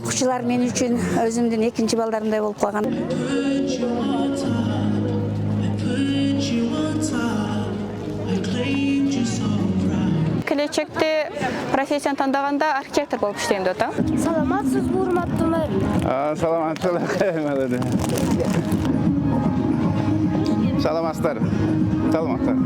окуучулар мен үчүн өзүмдүн экинчи балдарымдай болуп калган. Келечекте профессияны тандаганда архитектор болуп иштейм деп атам. Саламатсызбы, урматтуу мэр? Саламатчылык. Саламатсыздар. Саламатсыздар.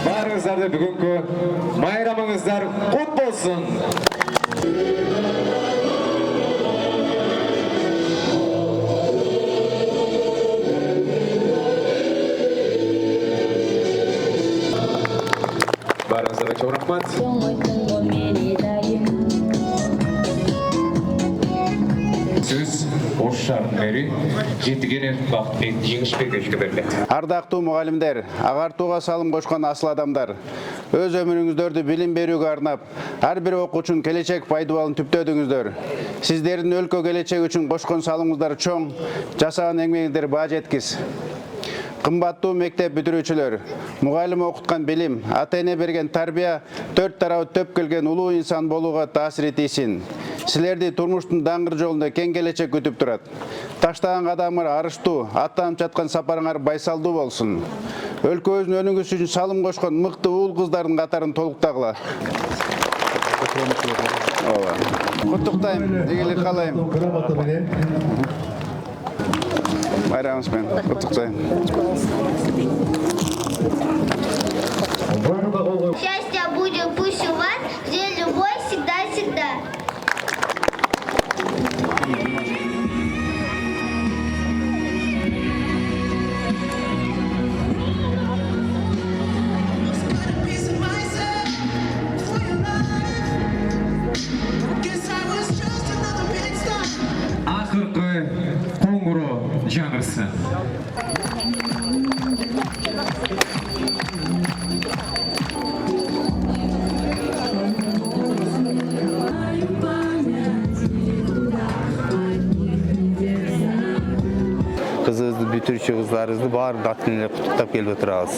Барыңыздарды бүгүнкү майрамыңыздар кут болсун. Барыңыздарға чоң рахмат. Сөз Ош шаарынын мэри Жетигенов Бактыбек Жеңишбековичке берилет. Ардактуу мугалимдер, агартууга салым кошкон асыл адамдар, өз өмүрүңүздөрдү билим берүүгө арнап, ар бир окуучунун келечек пайдубалын түптөдүңүздөр. Сиздердин өлкө келечеги үчүн кошкон салымыңыздар чоң, жасаган эмгегиңиздер баа жеткис. Кымбаттуу мектеп бүтүрүүчүлөр, мугалим окуткан билим, ата-эне берген тарбия төрт тарабы төп келген улуу инсан болууга таасир этисин. Силерди турмуштун даңгыр жолунда кең келечек күтүп турат. Таштаган кадамыңар арыштуу, аттанып жаткан сапарыңар байсалдуу болсун. Өлкөбүздүн өнүгүшү үчүн салым кошкон мыкты уул кыздардын катарын толуктагыла. Куттуктайм, ийгилик каалайм. Байрамыңыз менен куттуктайм. Счастье будет пусть у вас, где любовь всегда-всегда. Акыркы коңгуроо жаңырсы. Кызыбызды бүтүрүүчү кыздарыбызды баарын аты менен куттуктап келип отурабыз.